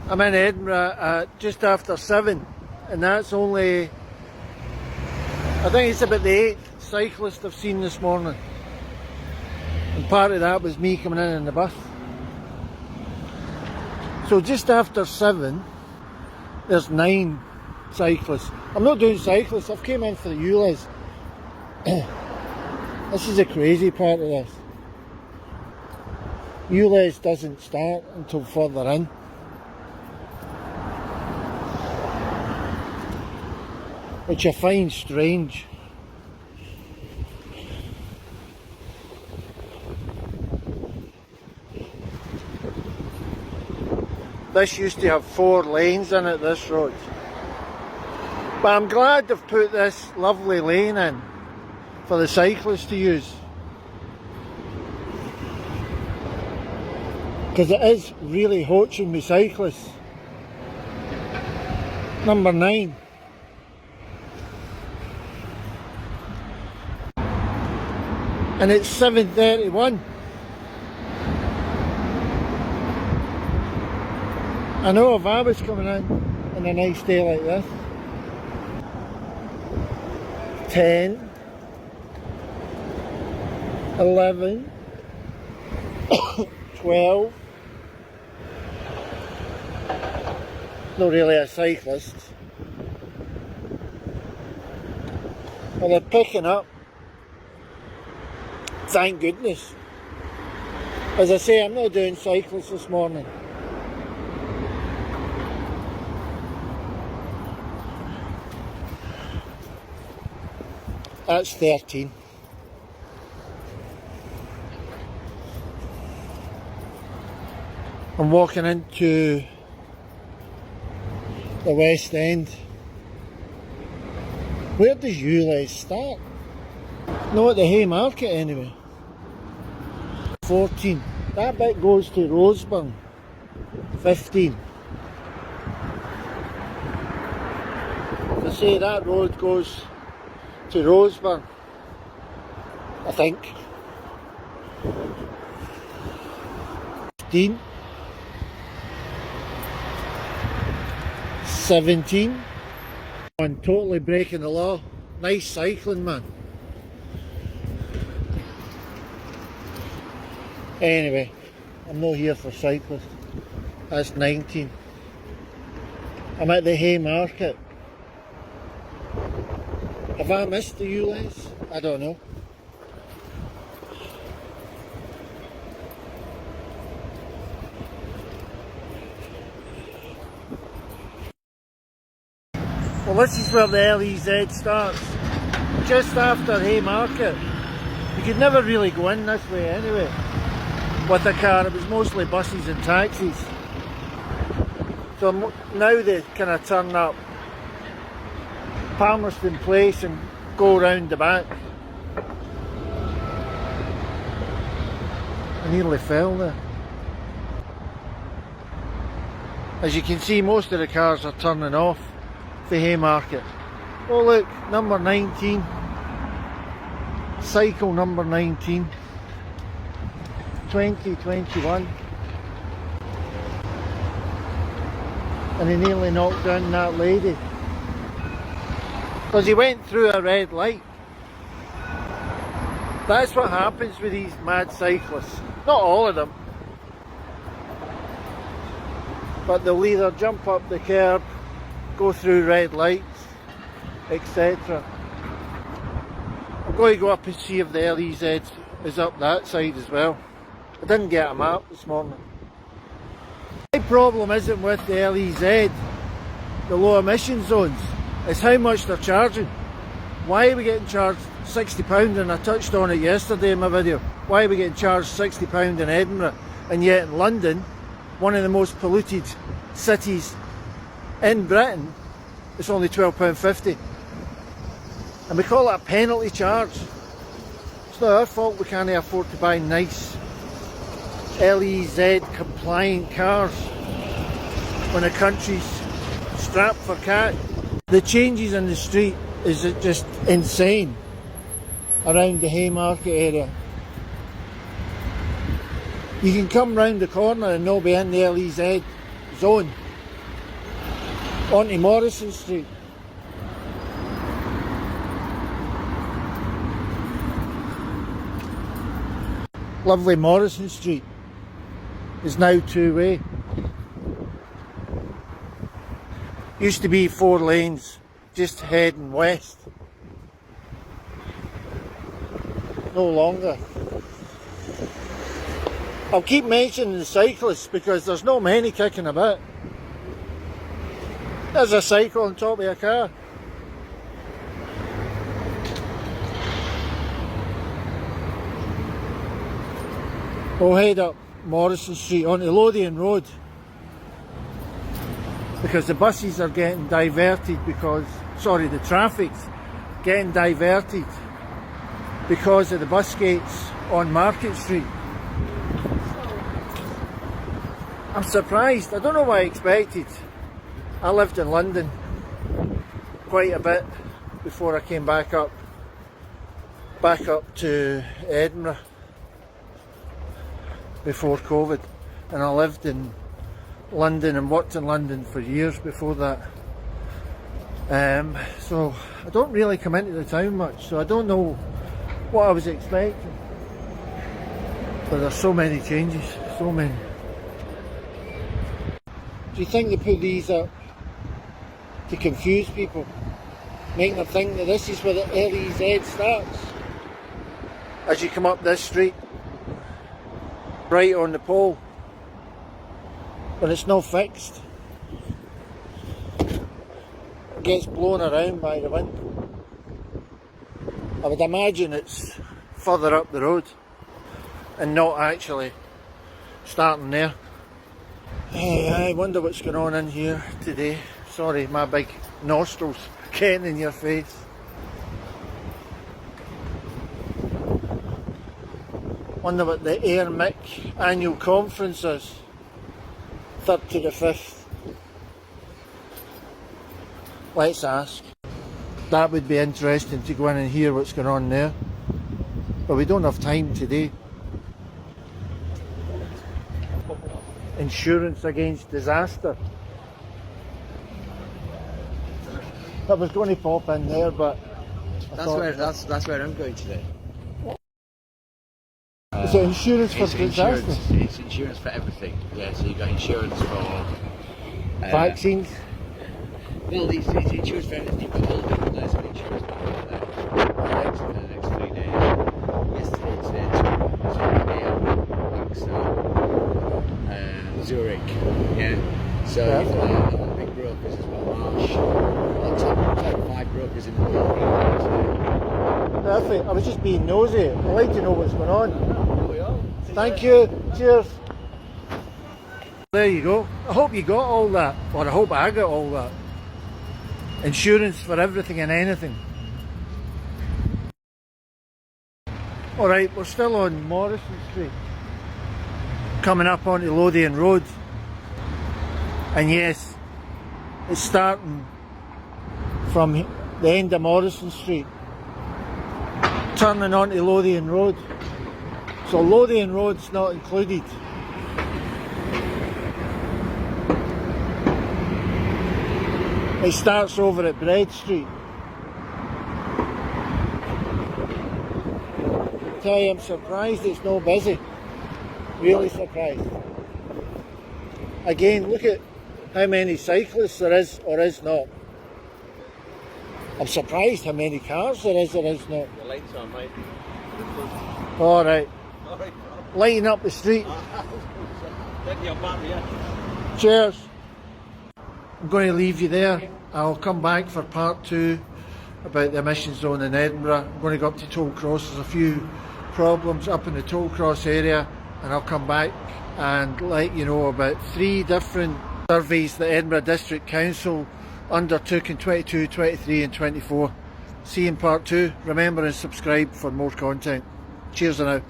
I'm in Edinburgh at just after 7, and that's only, I think it's about the 8th cyclist I've seen this morning. And part of that was me coming in the bus. So just after 7, there's 9 cyclists. I'm not doing cyclists, I've came in for the ULEZ. This is the crazy part of this. ULEZ doesn't start until further in. Which I find strange. This used to have 4 lanes in it, this road. But I'm glad they've put this lovely lane in for the cyclists to use. Because it is really hoaching with cyclists. Number 9. And it's 7:31. I know if I was coming in a nice day like this. 10, 11, 12. Not really a cyclist. Well, they're picking up. Thank goodness. As I say, I'm not doing cyclists this morning. That's 13. I'm walking into the West End. Where does ULEZ start? No, at the Haymarket anyway. 14. That bit goes to Roseburn. 15. As I say, that road goes to Roseburn, I think. 15. 17. I'm totally breaking the law. Nice cycling, man. Anyway, I'm not here for cyclists. That's 19. I'm at the Haymarket. Have I missed the ULEZ? I don't know. Well, this is where the ULEZ starts. Just after Haymarket. You could never really go in this way anyway. With a car, it was mostly buses and taxis. So now they kind of turn up Palmerston Place and go round the back. I nearly fell there. As you can see, most of the cars are turning off the Haymarket. Oh look, number 19. Cycle number 19. 2021. And he nearly knocked down that lady. Because he went through a red light. That's what happens with these mad cyclists. Not all of them. But they'll either jump up the curb, go through red lights, etc. I'm going to go up and see if the ULEZ is up that side as well. I didn't get a map this morning. My problem isn't with the ULEZ, the low emission zones. It's how much they're charging. Why are we getting charged £60? And I touched on it yesterday in my video. Why are we getting charged £60 in Edinburgh? And yet in London, one of the most polluted cities in Britain, it's only £12.50. And we call it a penalty charge. It's not our fault we can't afford to buy nice ULEZ compliant cars when the country's strapped for cash. The changes in the street is just insane around the Haymarket area. You can come round the corner and not be in the ULEZ zone onto Morrison Street. Lovely Morrison Street is now two-way. Used to be 4 lanes, just heading west. No longer. I'll keep mentioning the cyclists because there's not many kicking about. There's a cycle on top of a car. We'll head up Morrison Street onto Lothian Road because the buses are getting diverted because, sorry, the traffic's getting diverted because of the bus gates on Market Street. I'm surprised. I don't know what I expected. I lived in London quite a bit before I came back up to Edinburgh before COVID, and I lived in London and worked in London for years before that. So I don't really come into the town much, so I don't know what I was expecting. But there's so many changes, so many. Do you think they put these up to confuse people, make them think that this is where the ULEZ starts? As you come up this street, right on the pole, but it's not fixed. It gets blown around by the wind. I would imagine it's further up the road and not actually starting there. Hey, I wonder what's going on in here today. Sorry, my big nostrils getting in your face. Wonder what the AirMic annual conference is. 3rd to the 5th. Let's ask. That would be interesting to go in and hear what's going on there. But we don't have time today. Insurance against disaster. I was going to pop in there, but that's where I'm going today. Is it insurance for disaster? It's insurance for everything. Yeah, so you've got insurance for vaccines. Well, it's insurance for everything. You've got all different layers of insurance for the next 3 days. Yesterday, today, Zurich. Yeah. So you've got a lot of big brokers as well. Marsh. Top 5 brokers in the world. Perfect. I was just being nosy. I'd like to know what's going on. Thank you. Cheers. There you go. I hope you got all that. Or I hope I got all that. Insurance for everything and anything. Alright, we're still on Morrison Street. Coming up onto Lothian Road. And yes, it's starting from the end of Morrison Street, turning onto Lothian Road. So Lothian Road's not included. It starts over at Bread Street. I tell you, I'm surprised it's not busy. Really surprised. Again, look at how many cyclists there is or is not. I'm surprised how many cars there is or is not. The lights on, mate. Alright. Lighting up the street. Cheers. I'm going to leave you there. I'll come back for part 2 about the emission zone in Edinburgh. I'm going to go up to Tollcross. There's a few problems up in the Tollcross area, and I'll come back and let you know about 3 different surveys that Edinburgh District Council undertook in 22, 23 and 24. See you in part 2. Remember and subscribe for more content. Cheers for now.